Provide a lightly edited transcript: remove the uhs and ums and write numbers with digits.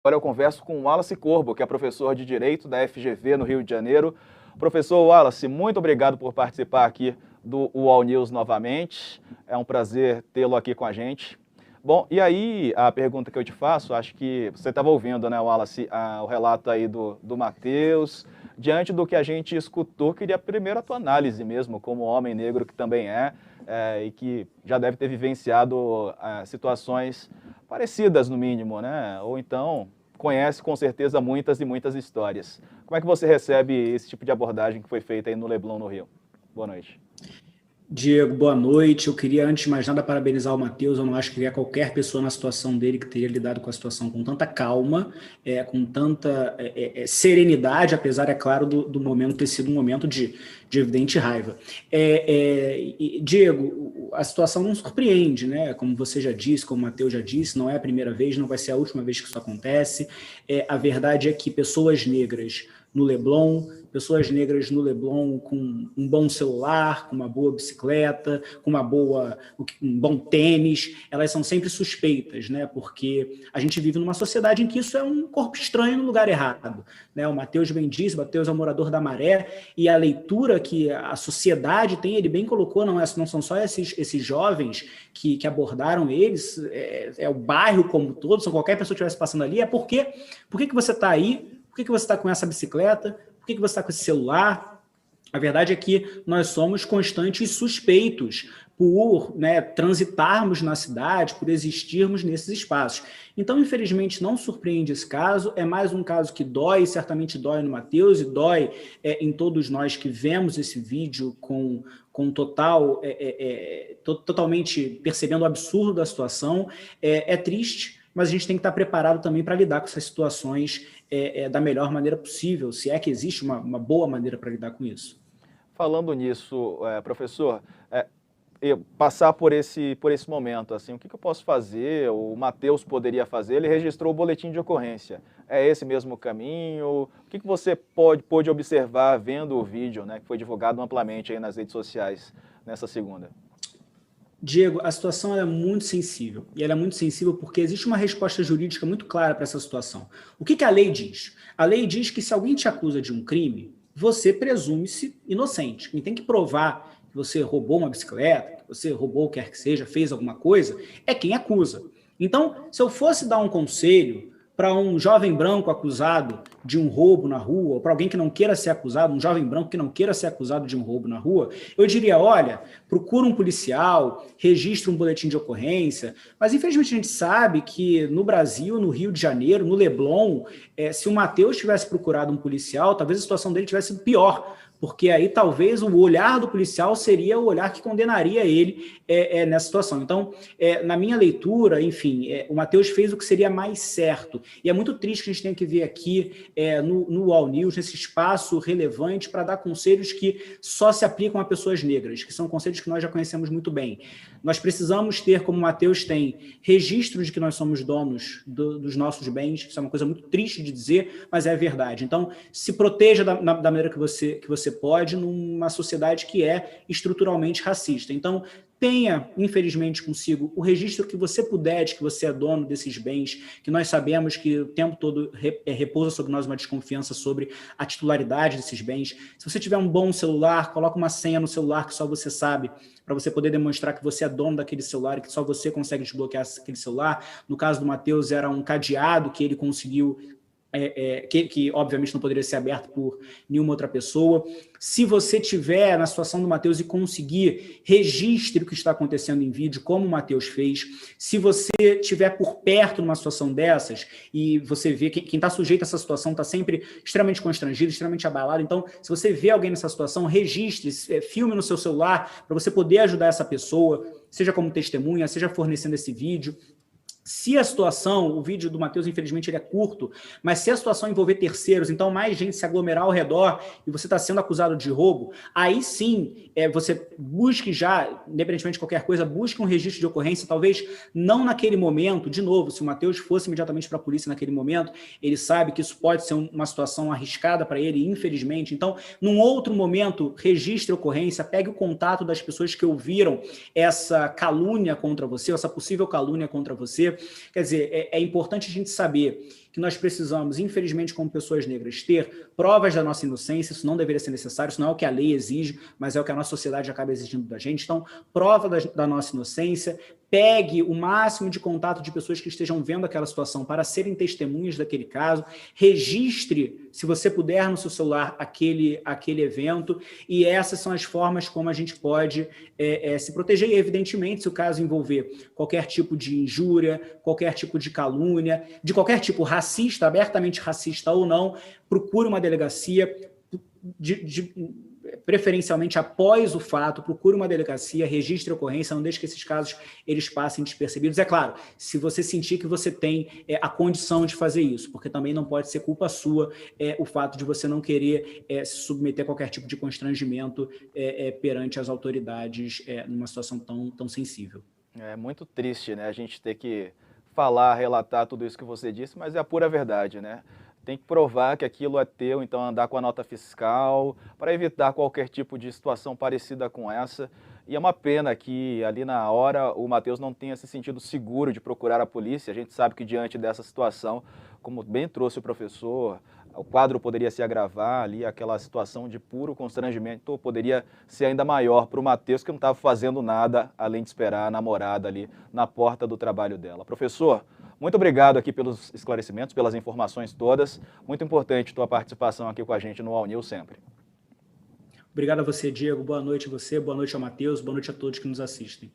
Agora eu converso com o Wallace Corbo, que é professor de Direito da FGV no Rio de Janeiro. Professor Wallace, muito obrigado por participar aqui do UOL News novamente. É um prazer tê-lo aqui com a gente. Bom, e aí a pergunta que eu te faço, acho que você estava ouvindo, né, Wallace, o relato aí do Matheus. Diante do que a gente escutou, queria primeiro a tua análise mesmo, como homem negro que também e que já deve ter vivenciado situações parecidas no mínimo, né? Ou então conhece com certeza muitas e muitas histórias. Como é que você recebe esse tipo de abordagem que foi feita aí no Leblon, no Rio? Boa noite. Diego, boa noite. Eu queria, antes de mais nada, parabenizar o Matheus. Eu não acho que há qualquer pessoa na situação dele que teria lidado com a situação com tanta calma, com tanta serenidade, apesar, é claro, do momento ter sido um momento de evidente raiva. Diego, a situação não surpreende, né? Como você já disse, como o Matheus já disse, não é a primeira vez, não vai ser a última vez que isso acontece. A verdade é que pessoas negras no Leblon, pessoas negras no Leblon com um bom celular, com uma boa bicicleta, com um bom tênis, elas são sempre suspeitas, né? Porque a gente vive numa sociedade em que isso é um corpo estranho no lugar errado, né? O Matheus bem disse, o Matheus é o morador da Maré, e a leitura que a sociedade tem, ele bem colocou, não são só esses jovens que abordaram eles, é o bairro como um todo, se qualquer pessoa estivesse passando ali, por que você está aí? Por que você está com essa bicicleta? Por que você está com esse celular? A verdade é que nós somos constantes suspeitos por transitarmos na cidade, por existirmos nesses espaços. Então, infelizmente, não surpreende esse caso, é mais um caso que dói, certamente dói no Matheus e dói em todos nós que vemos esse vídeo totalmente percebendo o absurdo da situação. É triste, mas a gente tem que estar preparado também para lidar com essas situações da melhor maneira possível, se é que existe uma boa maneira para lidar com isso. Falando nisso, professor, passar por esse momento, assim, o que eu posso fazer? O Matheus poderia fazer? Ele registrou o boletim de ocorrência. É esse mesmo caminho? O que você pôde observar vendo o vídeo, né, que foi divulgado amplamente aí nas redes sociais nessa segunda? Diego, a situação é muito sensível. E ela é muito sensível porque existe uma resposta jurídica muito clara para essa situação. O que a lei diz? A lei diz que se alguém te acusa de um crime, você presume-se inocente. Quem tem que provar que você roubou uma bicicleta, que você roubou o que quer que seja, fez alguma coisa, é quem acusa. Então, se eu fosse dar um conselho para um jovem branco acusado de um roubo na rua, ou para alguém que não queira ser acusado, um jovem branco que não queira ser acusado de um roubo na rua, eu diria, olha, procura um policial, registra um boletim de ocorrência, mas infelizmente a gente sabe que no Brasil, no Rio de Janeiro, no Leblon, se o Matheus tivesse procurado um policial, talvez a situação dele tivesse sido pior, porque aí talvez o olhar do policial seria o olhar que condenaria ele nessa situação. Então, na minha leitura, enfim, o Matheus fez o que seria mais certo. E é muito triste que a gente tenha que ver aqui no UOL News, nesse espaço relevante para dar conselhos que só se aplicam a pessoas negras, que são conselhos que nós já conhecemos muito bem. Nós precisamos ter, como o Matheus tem, registros de que nós somos donos dos nossos bens, isso é uma coisa muito triste de dizer, mas é a verdade. Então, se proteja da maneira que você pode numa sociedade que é estruturalmente racista. Então, tenha, infelizmente, consigo o registro que você puder de que você é dono desses bens, que nós sabemos que o tempo todo repousa sobre nós uma desconfiança sobre a titularidade desses bens. Se você tiver um bom celular, coloca uma senha no celular que só você sabe, para você poder demonstrar que você é dono daquele celular e que só você consegue desbloquear aquele celular. No caso do Matheus, era um cadeado que ele conseguiu que obviamente não poderia ser aberto por nenhuma outra pessoa. Se você tiver na situação do Matheus e conseguir, registre o que está acontecendo em vídeo, como o Matheus fez. Se você estiver por perto numa situação dessas e você vê que quem está sujeito a essa situação está sempre extremamente constrangido, extremamente abalado, então se você vê alguém nessa situação, registre, filme no seu celular para você poder ajudar essa pessoa, seja como testemunha, seja fornecendo esse vídeo. Se a situação, o vídeo do Matheus, infelizmente, ele é curto, mas se a situação envolver terceiros, então mais gente se aglomerar ao redor e você está sendo acusado de roubo, aí sim você busque já, independentemente de qualquer coisa, busque um registro de ocorrência, talvez não naquele momento, de novo, se o Matheus fosse imediatamente para a polícia naquele momento, ele sabe que isso pode ser uma situação arriscada para ele, infelizmente. Então, num outro momento, registre a ocorrência, pegue o contato das pessoas que ouviram essa calúnia contra você, essa possível calúnia contra você, você... Quer dizer, é importante a gente saber que nós precisamos, infelizmente, como pessoas negras, ter provas da nossa inocência. Isso não deveria ser necessário, isso não é o que a lei exige, mas é o que a nossa sociedade acaba exigindo da gente. Então, prova da nossa inocência, pegue o máximo de contato de pessoas que estejam vendo aquela situação para serem testemunhas daquele caso, registre, se você puder, no seu celular, aquele evento, e essas são as formas como a gente pode se proteger. E, evidentemente, se o caso envolver qualquer tipo de injúria, qualquer tipo de calúnia, de qualquer tipo racista, abertamente racista ou não, procure uma delegacia, preferencialmente após o fato, procure uma delegacia, registre a ocorrência, não deixe que esses casos eles passem despercebidos. É claro, se você sentir que você tem a condição de fazer isso, porque também não pode ser culpa sua o fato de você não querer se submeter a qualquer tipo de constrangimento perante as autoridades numa situação tão sensível. É muito triste, né, a gente ter que falar, relatar tudo isso que você disse, mas é a pura verdade, né? Tem que provar que aquilo é teu, então andar com a nota fiscal, para evitar qualquer tipo de situação parecida com essa. E é uma pena que ali na hora o Matheus não tenha se sentido seguro de procurar a polícia. A gente sabe que diante dessa situação, como bem trouxe o professor, o quadro poderia se agravar ali, aquela situação de puro constrangimento poderia ser ainda maior para o Matheus, que não estava fazendo nada além de esperar a namorada ali na porta do trabalho dela. Professor, muito obrigado aqui pelos esclarecimentos, pelas informações todas. Muito importante a tua participação aqui com a gente no All News sempre. Obrigado a você, Diego. Boa noite a você, boa noite ao Matheus, boa noite a todos que nos assistem.